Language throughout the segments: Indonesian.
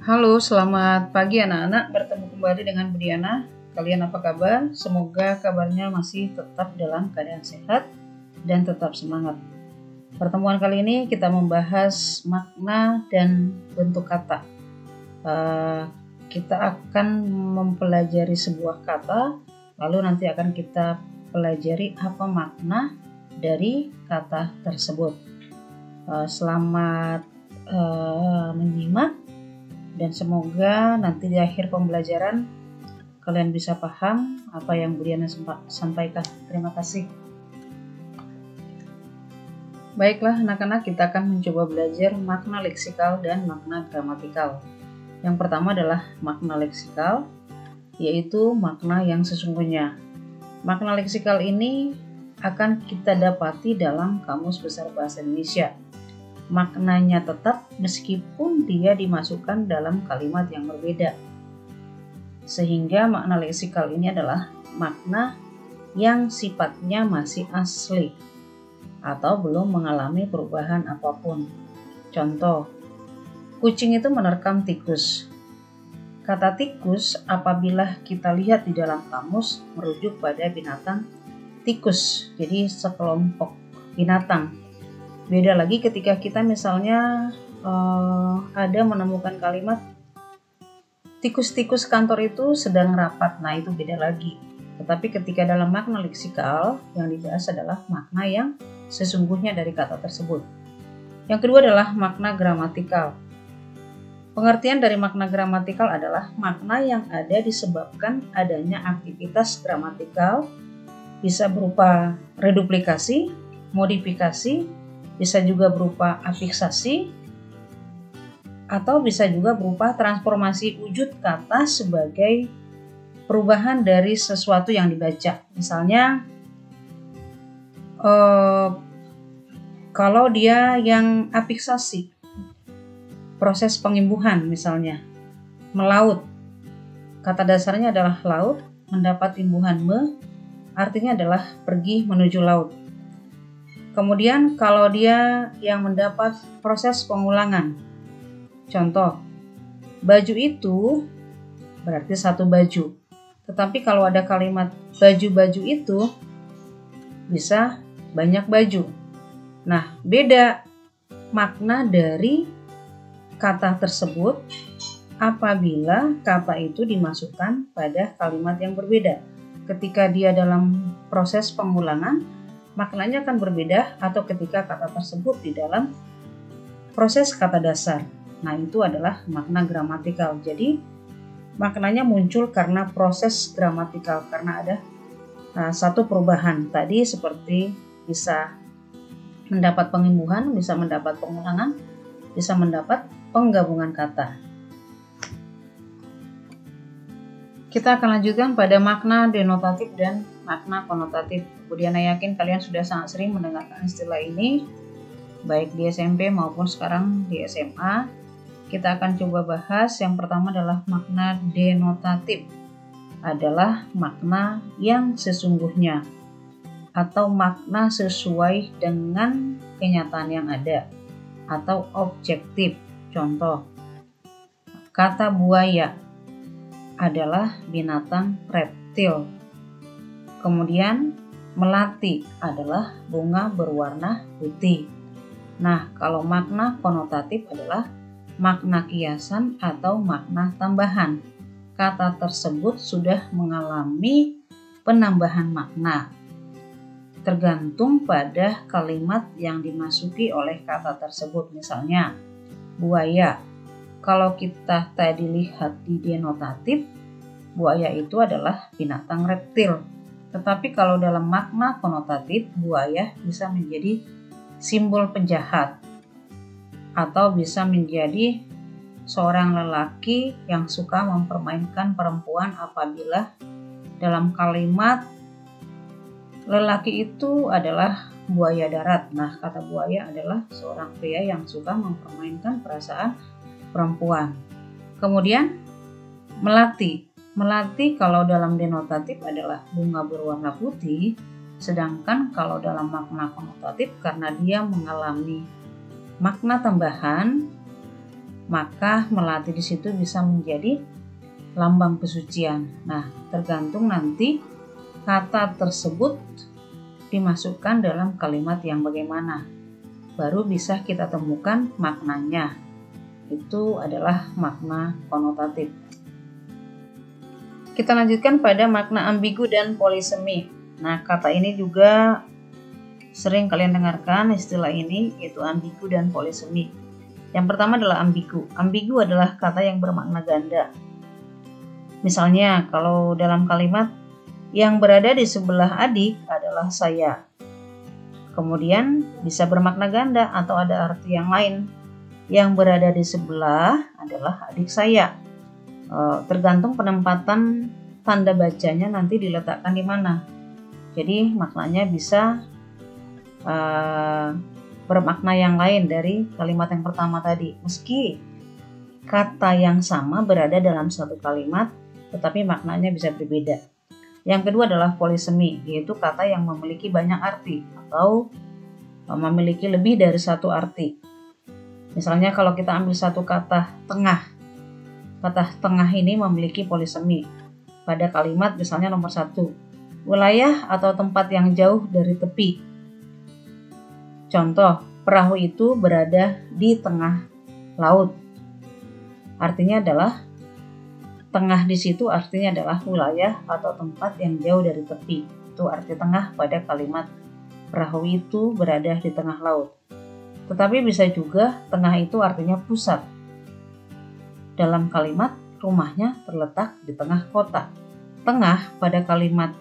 Halo, selamat pagi anak-anak. Bertemu kembali dengan Bu Diana. Kalian apa kabar? Semoga kabarnya masih tetap dalam keadaan sehat dan tetap semangat. Pertemuan kali ini kita membahas makna dan bentuk kata. Kita akan mempelajari sebuah kata, lalu nanti akan kita pelajari apa makna dari kata tersebut. Selamat menyimak. Dan semoga nanti di akhir pembelajaran kalian bisa paham apa yang Bu Diana sampaikan. Terima kasih. Baiklah anak-anak, kita akan mencoba belajar makna leksikal dan makna gramatikal. Yang pertama adalah makna leksikal, yaitu makna yang sesungguhnya. Makna leksikal ini akan kita dapati dalam Kamus Besar Bahasa Indonesia. Maknanya tetap meskipun dia dimasukkan dalam kalimat yang berbeda. Sehingga makna leksikal ini adalah makna yang sifatnya masih asli atau belum mengalami perubahan apapun. Contoh, kucing itu menerkam tikus. Kata tikus apabila kita lihat di dalam kamus merujuk pada binatang tikus, jadi sekelompok binatang. Beda lagi ketika kita misalnya ada menemukan kalimat tikus-tikus kantor itu sedang rapat. Nah, itu beda lagi. Tetapi ketika dalam makna leksikal yang dibahas adalah makna yang sesungguhnya dari kata tersebut. Yang kedua adalah makna gramatikal. Pengertian dari makna gramatikal adalah makna yang ada disebabkan adanya aktivitas gramatikal, bisa berupa reduplikasi, modifikasi, bisa juga berupa afiksasi, atau bisa juga berupa transformasi wujud kata sebagai perubahan dari sesuatu yang dibaca. Misalnya, kalau dia yang afiksasi, proses pengimbuhan misalnya, melaut. Kata dasarnya adalah laut, mendapat imbuhan artinya adalah pergi menuju laut. Kemudian kalau dia yang mendapat proses pengulangan, contoh, baju itu berarti satu baju. Tetapi kalau ada kalimat baju-baju itu bisa banyak baju. Nah, beda makna dari kata tersebut apabila kata itu dimasukkan pada kalimat yang berbeda. Ketika dia dalam proses pengulangan, maknanya akan berbeda atau ketika kata tersebut di dalam proses kata dasar. Nah, itu adalah makna gramatikal. Jadi, maknanya muncul karena proses gramatikal, karena ada satu perubahan. Tadi seperti bisa mendapat pengimbuhan, bisa mendapat pengulangan, bisa mendapat penggabungan kata. Kita akan lanjutkan pada makna denotatif dan makna konotatif. Bu Diana yakin kalian sudah sangat sering mendengarkan istilah ini, baik di SMP maupun sekarang di SMA. Kita akan coba bahas. Yang pertama adalah makna denotatif. Adalah makna yang sesungguhnya atau makna sesuai dengan kenyataan yang ada atau objektif. Contoh, kata buaya adalah binatang reptil. Kemudian melati adalah bunga berwarna putih. Nah, kalau makna konotatif adalah makna kiasan atau makna tambahan. Kata tersebut sudah mengalami penambahan makna. Tergantung pada kalimat yang dimasuki oleh kata tersebut. Misalnya, buaya. Kalau kita tadi lihat di denotatif, buaya itu adalah binatang reptil. Tetapi kalau dalam makna konotatif, buaya bisa menjadi simbol penjahat atau bisa menjadi seorang lelaki yang suka mempermainkan perempuan apabila dalam kalimat lelaki itu adalah buaya darat. Nah, kata buaya adalah seorang pria yang suka mempermainkan perasaan perempuan. Kemudian melati. Melati kalau dalam denotatif adalah bunga berwarna putih, sedangkan kalau dalam makna konotatif karena dia mengalami makna tambahan, maka melati di situ bisa menjadi lambang kesucian. Nah, tergantung nanti kata tersebut dimasukkan dalam kalimat yang bagaimana. Baru bisa kita temukan maknanya. Itu adalah makna konotatif. Kita lanjutkan pada makna ambigu dan polisemi. Nah, kata ini juga sering kalian dengarkan istilah ini, yaitu ambigu dan polisemi. Yang pertama adalah ambigu. Ambigu adalah kata yang bermakna ganda. Misalnya, kalau dalam kalimat yang berada di sebelah adik adalah saya. Kemudian bisa bermakna ganda atau ada arti yang lain. Yang berada di sebelah adalah adik saya. Tergantung penempatan tanda bacanya nanti diletakkan di mana. Jadi maknanya bisa bermakna yang lain dari kalimat yang pertama tadi. Meski kata yang sama berada dalam satu kalimat, tetapi maknanya bisa berbeda. Yang kedua adalah polisemi, yaitu kata yang memiliki banyak arti atau memiliki lebih dari satu arti. Misalnya kalau kita ambil satu kata tengah. Kata tengah ini memiliki polisemi. Pada kalimat misalnya nomor 1, wilayah atau tempat yang jauh dari tepi. Contoh, perahu itu berada di tengah laut. Artinya adalah tengah di situ artinya adalah wilayah atau tempat yang jauh dari tepi. Itu arti tengah pada kalimat perahu itu berada di tengah laut. Tetapi bisa juga tengah itu artinya pusat. Dalam kalimat rumahnya terletak di tengah kota. Tengah pada kalimat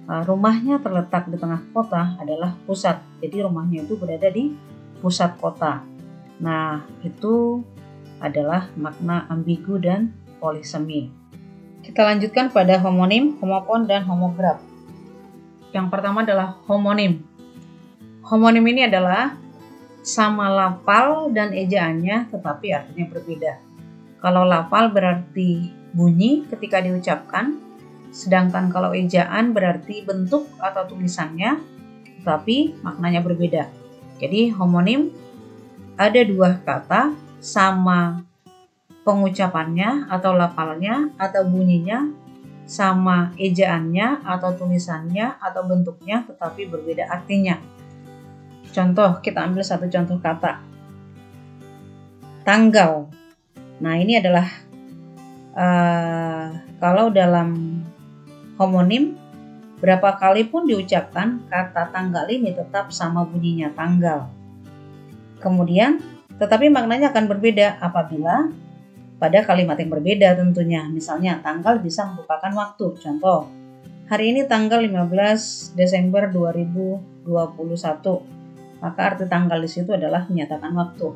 rumahnya terletak di tengah kota adalah pusat. Jadi rumahnya itu berada di pusat kota. Nah, itu adalah makna ambigu dan polisemi. Kita lanjutkan pada homonim, homopon, dan homograf. Yang pertama adalah homonim. Homonim ini adalah sama lafal dan ejaannya tetapi artinya berbeda. Kalau lafal berarti bunyi ketika diucapkan, sedangkan kalau ejaan berarti bentuk atau tulisannya, tetapi maknanya berbeda. Jadi homonim ada dua kata sama pengucapannya atau lafalnya atau bunyinya, sama ejaannya atau tulisannya atau bentuknya, tetapi berbeda artinya. Contoh, kita ambil satu contoh kata. Tanggal. Nah, ini adalah kalau dalam homonim, berapa kali pun diucapkan, kata tanggal ini tetap sama bunyinya, tanggal. Kemudian, tetapi maknanya akan berbeda apabila pada kalimat yang berbeda tentunya. Misalnya, tanggal bisa merupakan waktu. Contoh, hari ini tanggal 15 Desember 2021. Maka arti tanggal di situ adalah menyatakan waktu.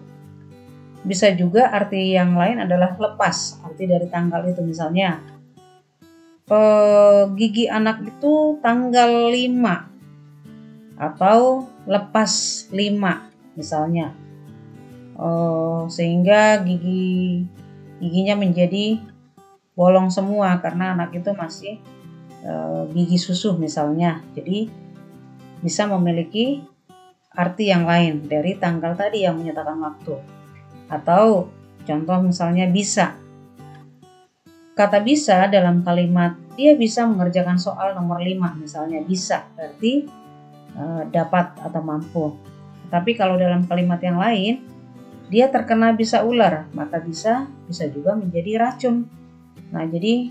Bisa juga arti yang lain adalah lepas. Arti dari tanggal itu misalnya, gigi anak itu tanggal 5 atau lepas 5 misalnya. Sehingga giginya menjadi bolong semua karena anak itu masih gigi susu misalnya. Jadi bisa memiliki arti yang lain dari tanggal tadi yang menyatakan waktu. Atau contoh misalnya bisa. Kata bisa dalam kalimat dia bisa mengerjakan soal nomor 5 misalnya, bisa berarti dapat atau mampu. Tapi kalau dalam kalimat yang lain dia terkena bisa ular, maka bisa juga menjadi racun. Nah, jadi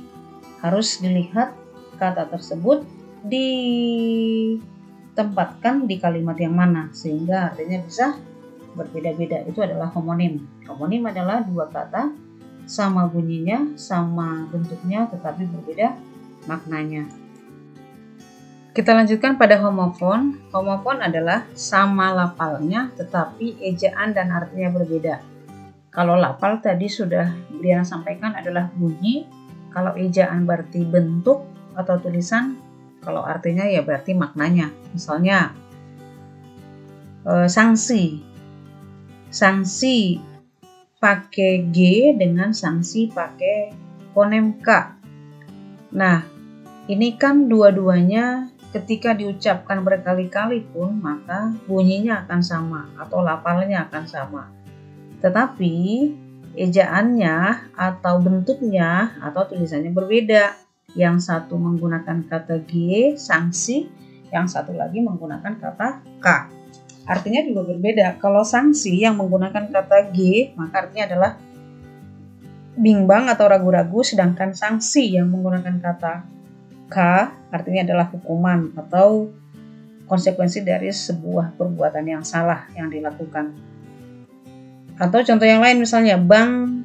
harus dilihat kata tersebut ditempatkan di kalimat yang mana sehingga artinya bisa berbeda-beda. Itu adalah homonim. Homonim adalah dua kata sama bunyinya, sama bentuknya, tetapi berbeda maknanya. Kita lanjutkan pada homofon. Homofon adalah sama lafalnya, tetapi ejaan dan artinya berbeda. Kalau lafal tadi sudah Briana sampaikan adalah bunyi. Kalau ejaan berarti bentuk atau tulisan. Kalau artinya ya berarti maknanya. Misalnya, sanksi. Sanksi pakai G dengan sanksi pakai fonem K. Nah, ini kan dua-duanya ketika diucapkan berkali-kali pun maka bunyinya akan sama atau lafalnya akan sama. Tetapi ejaannya atau bentuknya atau tulisannya berbeda. Yang satu menggunakan kata G, sanksi, yang satu lagi menggunakan kata K. Artinya juga berbeda. Kalau sanksi yang menggunakan kata G, maka artinya adalah bimbang atau ragu-ragu, sedangkan sanksi yang menggunakan kata K artinya adalah hukuman atau konsekuensi dari sebuah perbuatan yang salah yang dilakukan. Atau contoh yang lain misalnya bang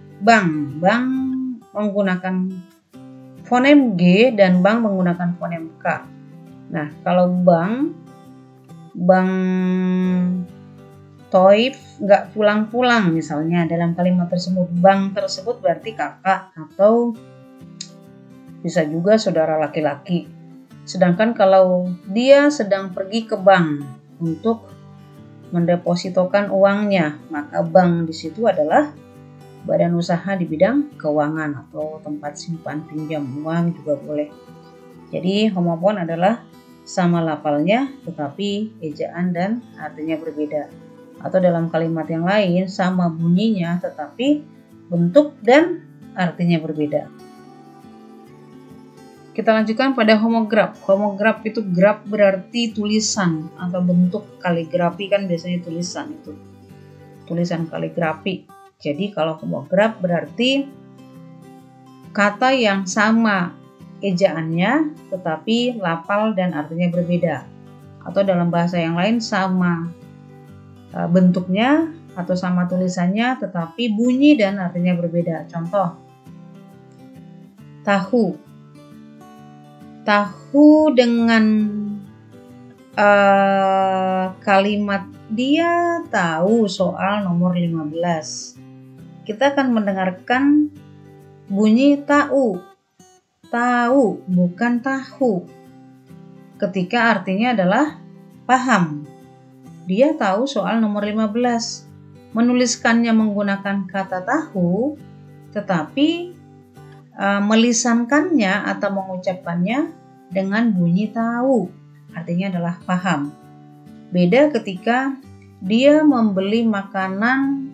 menggunakan fonem G dan bang menggunakan fonem K. Nah, kalau bang Toib nggak pulang-pulang misalnya dalam kalimat tersebut, bang tersebut berarti kakak atau bisa juga saudara laki-laki. Sedangkan kalau dia sedang pergi ke bank untuk mendepositokan uangnya, maka bank di situ adalah badan usaha di bidang keuangan atau tempat simpan pinjam uang juga boleh. Jadi homofon adalah sama lafalnya tetapi ejaan dan artinya berbeda. Atau dalam kalimat yang lain sama bunyinya tetapi bentuk dan artinya berbeda. Kita lanjutkan pada homograf. Homograf itu graf berarti tulisan atau bentuk, kaligrafi kan biasanya tulisan itu. Tulisan kaligrafi. Jadi kalau homograf berarti kata yang sama ejaannya tetapi lafal dan artinya berbeda. Atau dalam bahasa yang lain sama bentuknya atau sama tulisannya tetapi bunyi dan artinya berbeda. Contoh, tahu dengan kalimat dia tahu soal nomor 15. Kita akan mendengarkan bunyi tahu bukan tahu ketika artinya adalah paham. Dia tahu soal nomor 15. Menuliskannya menggunakan kata tahu, tetapi melisankannya atau mengucapkannya dengan bunyi tahu. Artinya adalah paham. Beda ketika dia membeli makanan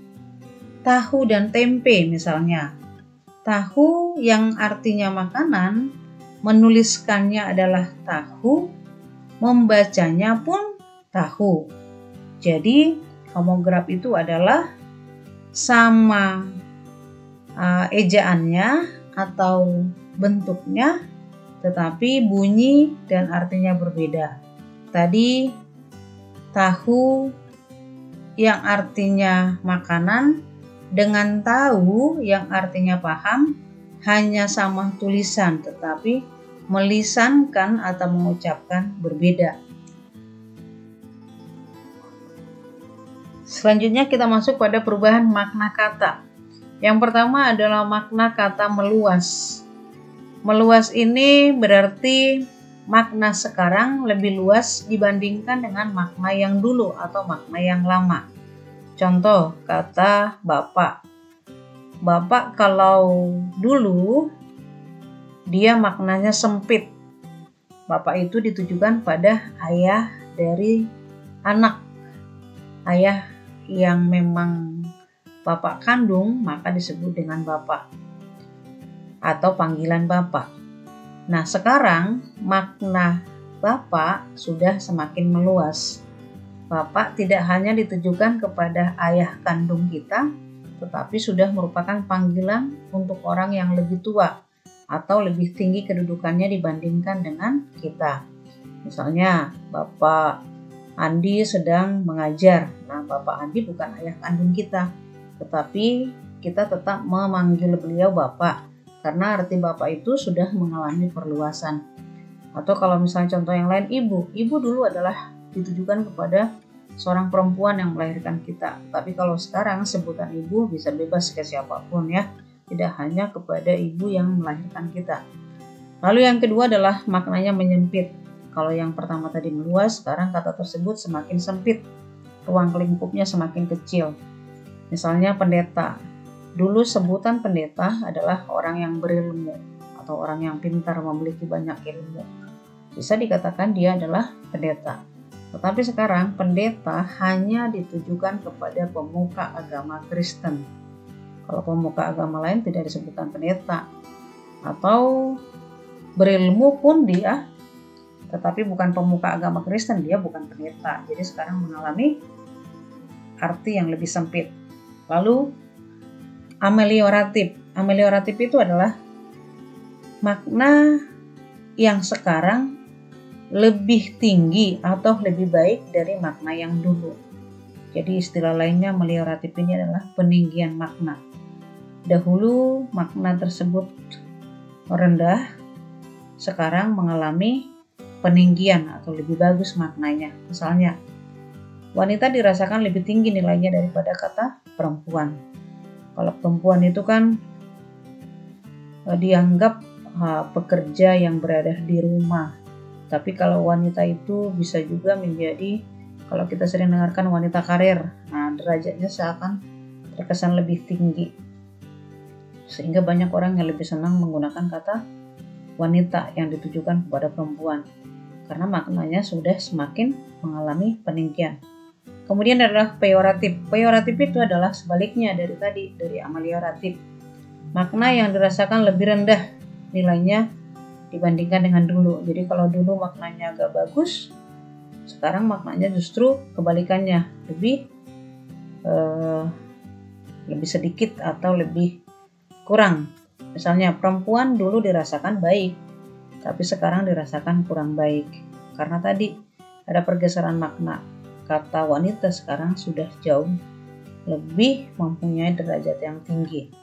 tahu dan tempe misalnya. Tahu yang artinya makanan, menuliskannya adalah tahu, membacanya pun tahu. Jadi homograf itu adalah sama ejaannya atau bentuknya tetapi bunyi dan artinya berbeda. Tadi tahu yang artinya makanan dengan tahu yang artinya paham hanya sama tulisan tetapi melisankan atau mengucapkan berbeda. Selanjutnya kita masuk pada perubahan makna kata. Yang pertama adalah makna kata meluas. Meluas ini berarti makna sekarang lebih luas dibandingkan dengan makna yang dulu atau makna yang lama. Contoh kata bapak. Bapak kalau dulu dia maknanya sempit. Bapak itu ditujukan pada ayah dari anak. Ayah yang memang bapak kandung maka disebut dengan bapak atau panggilan bapak. Nah, sekarang makna bapak sudah semakin meluas. Bapak tidak hanya ditujukan kepada ayah kandung kita, tetapi sudah merupakan panggilan untuk orang yang lebih tua atau lebih tinggi kedudukannya dibandingkan dengan kita. Misalnya, Bapak Andi sedang mengajar. Nah, Bapak Andi bukan ayah kandung kita, tetapi kita tetap memanggil beliau Bapak karena arti Bapak itu sudah mengalami perluasan. Atau kalau misalnya contoh yang lain, ibu. Ibu dulu adalah ditujukan kepada seorang perempuan yang melahirkan kita. Tapi kalau sekarang sebutan ibu bisa bebas ke siapapun ya, tidak hanya kepada ibu yang melahirkan kita. Lalu yang kedua adalah maknanya menyempit. Kalau yang pertama tadi meluas, sekarang kata tersebut semakin sempit. Ruang lingkupnya semakin kecil. Misalnya pendeta. Dulu sebutan pendeta adalah orang yang berilmu atau orang yang pintar memiliki banyak ilmu. Bisa dikatakan dia adalah pendeta. Tetapi sekarang pendeta hanya ditujukan kepada pemuka agama Kristen. Kalau pemuka agama lain tidak disebutkan pendeta. Atau berilmu pun dia, tetapi bukan pemuka agama Kristen, dia bukan pendeta. Jadi sekarang mengalami arti yang lebih sempit. Lalu amelioratif. Amelioratif itu adalah makna yang sekarang lebih tinggi atau lebih baik dari makna yang dulu. Jadi istilah lainnya amelioratif ini adalah peninggian makna. Dahulu makna tersebut rendah, sekarang mengalami peninggian atau lebih bagus maknanya. Misalnya, wanita dirasakan lebih tinggi nilainya daripada kata perempuan. Kalau perempuan itu kan dianggap pekerja yang berada di rumah. Tapi kalau wanita itu bisa juga menjadi, kalau kita sering dengarkan wanita karir, nah derajatnya seakan terkesan lebih tinggi. Sehingga banyak orang yang lebih senang menggunakan kata wanita yang ditujukan kepada perempuan. Karena maknanya sudah semakin mengalami peninggian. Kemudian adalah peyoratif. Peyoratif itu adalah sebaliknya dari tadi, dari amelioratif. Makna yang dirasakan lebih rendah nilainya dibandingkan dengan dulu. Jadi kalau dulu maknanya agak bagus, sekarang maknanya justru kebalikannya, lebih sedikit atau lebih kurang. Misalnya perempuan dulu dirasakan baik, tapi sekarang dirasakan kurang baik. Karena tadi ada pergeseran makna. Kata wanita sekarang sudah jauh lebih mempunyai derajat yang tinggi.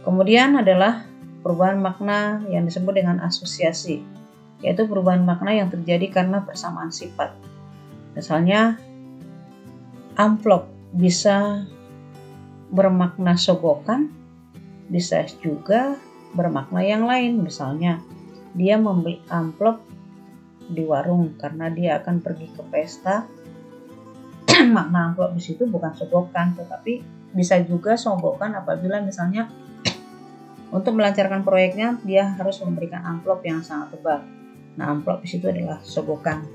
Kemudian adalah perubahan makna yang disebut dengan asosiasi, yaitu perubahan makna yang terjadi karena persamaan sifat. Misalnya, amplop bisa bermakna sogokan, bisa juga bermakna yang lain. Misalnya, dia membeli amplop di warung karena dia akan pergi ke pesta. Makna amplop di situ bukan sogokan, tetapi bisa juga sogokan apabila misalnya untuk melancarkan proyeknya dia harus memberikan amplop yang sangat tebal. Nah, amplop di situ adalah sogokan.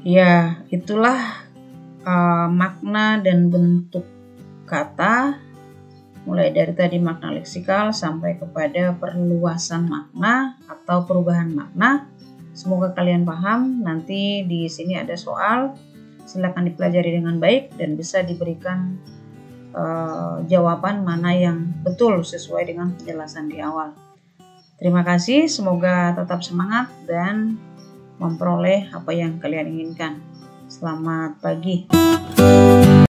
Ya, itulah makna dan bentuk kata, mulai dari tadi makna leksikal sampai kepada perluasan makna atau perubahan makna. Semoga kalian paham. Nanti di sini ada soal, silakan dipelajari dengan baik dan bisa diberikan jawaban mana yang betul sesuai dengan penjelasan di awal. Terima kasih, semoga tetap semangat dan memperoleh apa yang kalian inginkan. Selamat pagi.